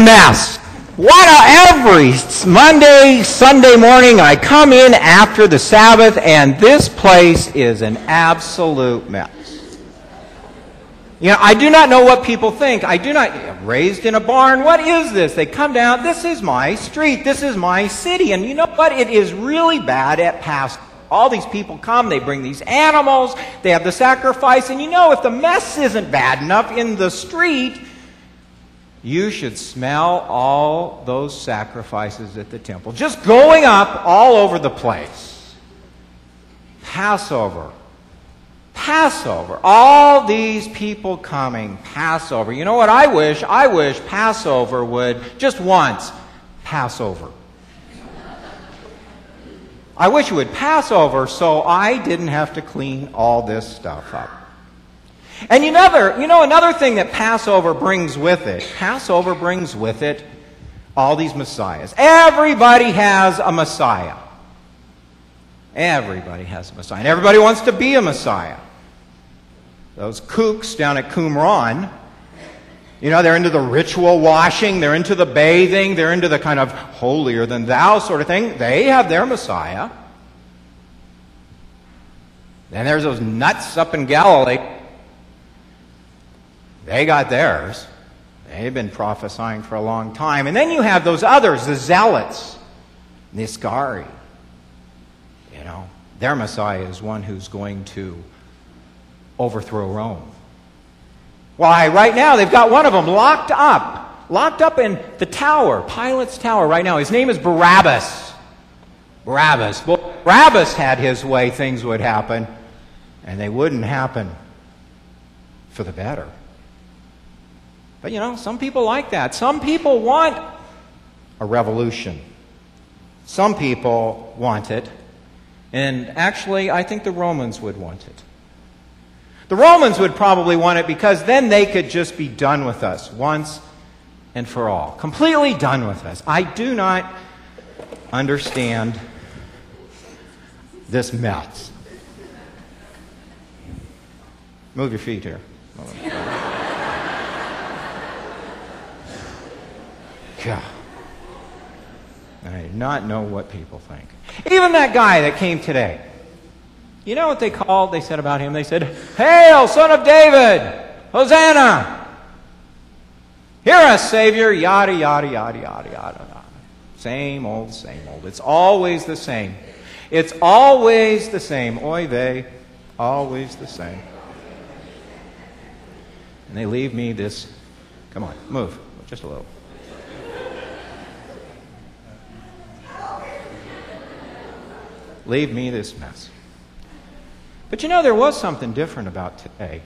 mess. Every Monday, Sunday morning, I come in after the Sabbath, and this place is an absolute mess. I do not know what people think. Raised in a barn, what is this? They come down, this is my street, this is my city. And you know what? It is really bad at Passover. All these people come, they bring these animals, they have the sacrifice, and if the mess isn't bad enough in the street, you should smell all those sacrifices at the temple. Just going up all over the place. Passover. All these people coming. Passover. You know what I wish? I wish Passover would, just once, pass over. I wish it would pass over so I didn't have to clean all this stuff up. And another thing that Passover brings with it all these messiahs. Everybody has a messiah. Everybody has a messiah. And everybody wants to be a messiah. Those kooks down at Qumran, they're into the ritual washing, they're into the bathing, they're into the kind of holier than thou sort of thing. They have their messiah. Then there's those nuts up in Galilee. They got theirs. They've been prophesying for a long time. And then you have those others, the zealots, the Iscari. Their Messiah is one who's going to overthrow Rome. Why, right now they've got one of them locked up in the tower, Pilate's tower right now. His name is Barabbas. Well, Barabbas had his way, things would happen, and they wouldn't happen for the better. But some people like that. Some people want a revolution. Some people want it. And actually, I think the Romans would want it. The Romans would probably want it because then they could just be done with us once and for all. Completely done with us. I do not understand this mess. Move your feet here. God. I do not know what people think. Even that guy that came today. You know what they said about him? They said, "Hail, Son of David! Hosanna! Hear us, Savior!" Yada, yada, yada, yada, yada. Same old, same old. It's always the same. It's always the same. Oy vey. Always the same. And they leave me this... Come on, move. Just a little. Leave me this mess. But there was something different about today.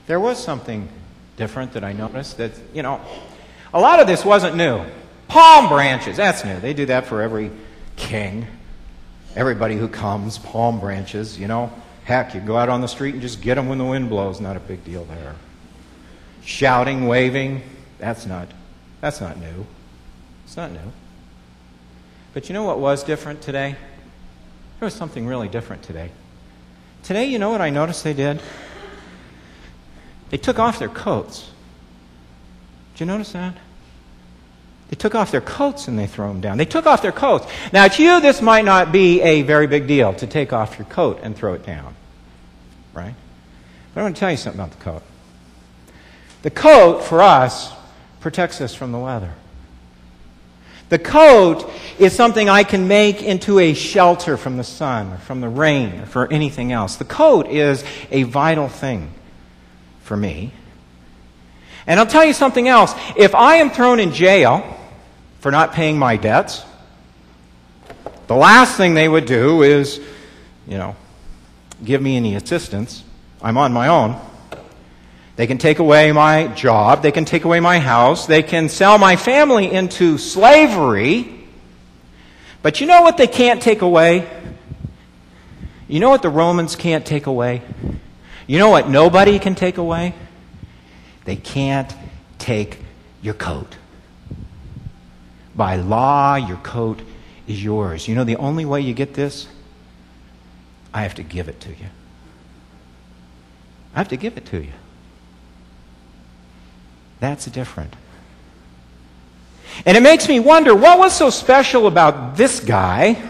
There was something different that I noticed that, a lot of this wasn't new. Palm branches, that's new. They do that for every king. Everybody who comes, palm branches, Heck, you go out on the street and just get them when the wind blows. Not a big deal there. Shouting, waving, that's not new. It's not new. But you know what was different today? There was something really different today. Today, you know what I noticed they did? They took off their coats. Did you notice that? They took off their coats and they threw them down. They took off their coats. Now, to you, this might not be a very big deal to take off your coat and throw it down. Right? But I want to tell you something about the coat. The coat, for us, protects us from the weather. The coat is something I can make into a shelter from the sun, or from the rain, or for anything else. The coat is a vital thing for me. And I'll tell you something else. If I am thrown in jail for not paying my debts, the last thing they would do is, give me any assistance. I'm on my own. They can take away my job. They can take away my house. They can sell my family into slavery. But you know what they can't take away? You know what the Romans can't take away? You know what nobody can take away? They can't take your coat. By law, your coat is yours. The only way you get this? I have to give it to you. I have to give it to you. That's different. And it makes me wonder, what was so special about this guy?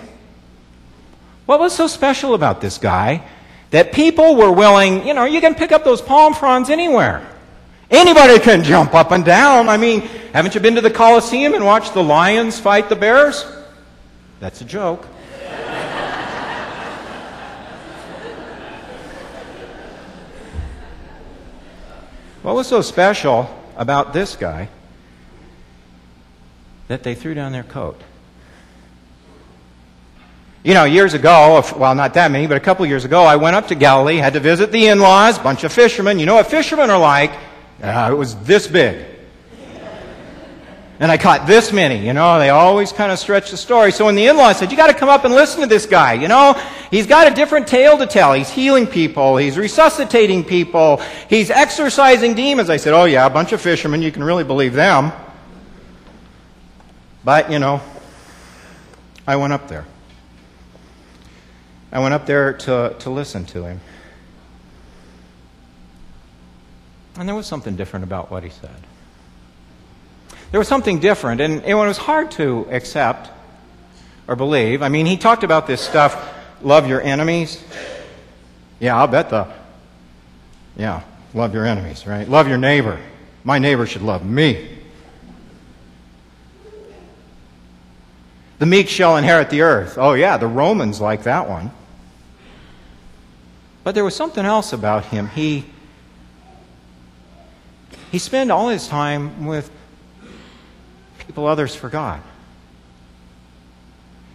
What was so special about this guy that people were willing, you can pick up those palm fronds anywhere. Anybody can jump up and down. I mean, haven't you been to the Colosseum and watched the lions fight the bears? That's a joke. What was so special about this guy that they threw down their coat? Years ago, well, not that many, but a couple years ago, I went up to Galilee, had to visit the in-laws, bunch of fishermen. You know what fishermen are like? It was this big. And I caught this many. They always kind of stretch the story. So when the in-laws said, you got to come up and listen to this guy. He's got a different tale to tell. He's healing people. He's resuscitating people. He's exorcising demons. I said, oh yeah, a bunch of fishermen. You can really believe them. But, I went up there. I went up there to listen to him. And there was something different about what he said. There was something different, and it was hard to accept or believe. I mean, he talked about this stuff, love your enemies. Yeah, I'll bet love your enemies, right? Love your neighbor. My neighbor should love me. The meek shall inherit the earth. Oh yeah, the Romans like that one. But there was something else about him. He spent all his time with people others forgot.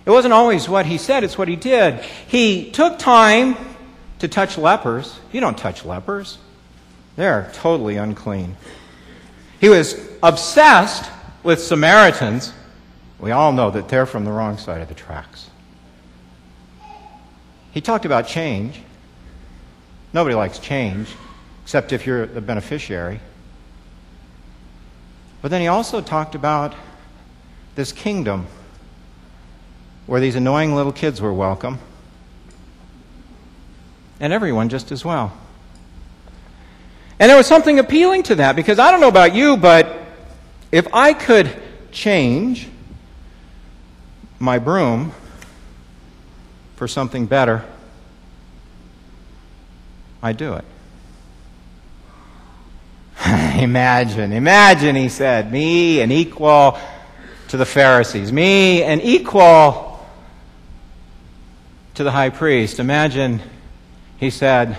It wasn't always what he said, it's what he did. He took time to touch lepers. You don't touch lepers. They're totally unclean. He was obsessed with Samaritans. We all know that they're from the wrong side of the tracks. He talked about change. Nobody likes change, except if you're the beneficiary. But then he also talked about this kingdom where these annoying little kids were welcome, and everyone just as well. And there was something appealing to that, because I don't know about you, but if I could change my broom for something better, I'd do it. Imagine, he said, me an equal to the Pharisees, me an equal to the high priest. Imagine, he said,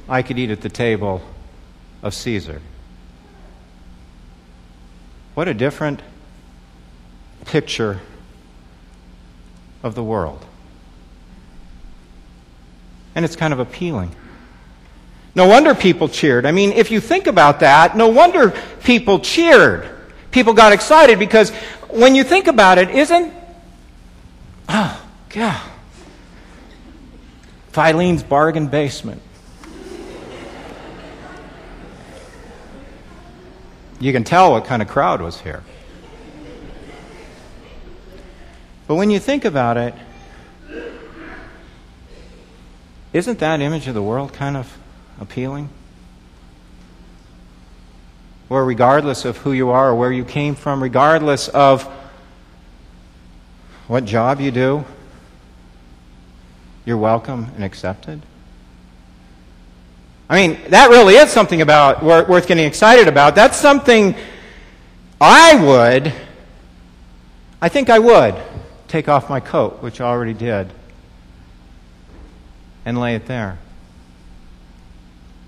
I could eat at the table of Caesar. What a different picture of the world. And it's kind of appealing. No wonder people cheered. I mean, if you think about that, no wonder people cheered. People got excited because when you think about it, oh, God, Filene's bargain basement. You can tell what kind of crowd was here. But when you think about it, isn't that image of the world kind of appealing? Where regardless of who you are or where you came from, regardless of what job you do, you're welcome and accepted? I mean, that really is something about worth getting excited about. That's something I think I would take off my coat, which I already did, and lay it there.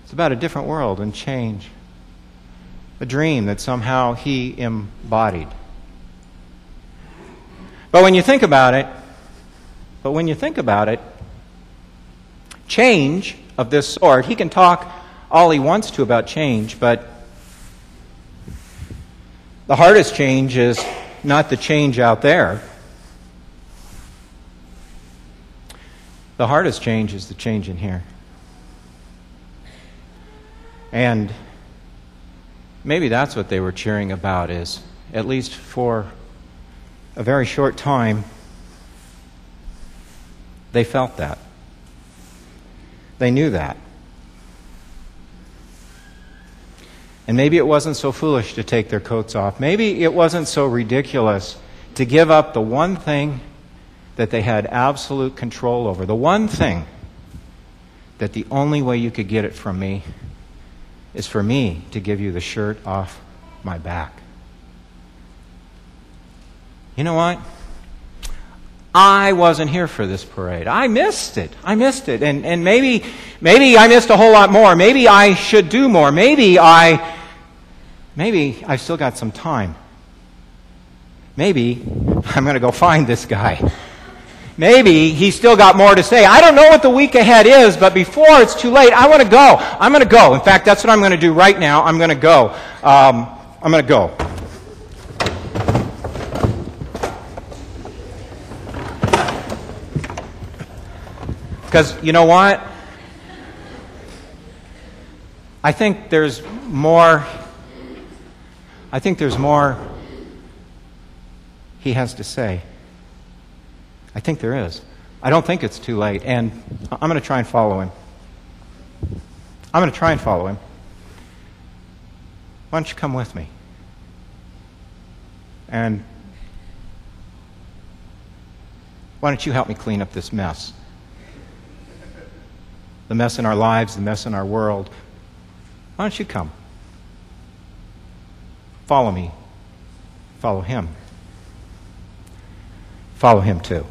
It's about a different world and change. A dream that somehow he embodied. But when you think about it, change of this sort, he can talk all he wants to about change, but the hardest change is not the change out there. The hardest change is the change in here. And maybe that's what they were cheering about, is, at least for a very short time, they felt that. They knew that. And maybe it wasn't so foolish to take their coats off. Maybe it wasn't so ridiculous to give up the one thing that they had absolute control over. The one thing that the only way you could get it from me is for me to give you the shirt off my back. You know what? I wasn't here for this parade. I missed it. And maybe I missed a whole lot more. Maybe I should do more. Maybe I've still got some time. Maybe I'm going to go find this guy. Maybe he's still got more to say. I don't know what the week ahead is, but before it's too late, I want to go. I'm going to go. In fact, that's what I'm going to do right now. I'm going to go. I'm going to go. Because you know what? I think there's more he has to say. I think there is. I don't think it's too late, and I'm going to try and follow him. Why don't you come with me? And why don't you help me clean up this mess? The mess in our lives, the mess in our world. Why don't you come? Follow me. Follow him. Follow him too.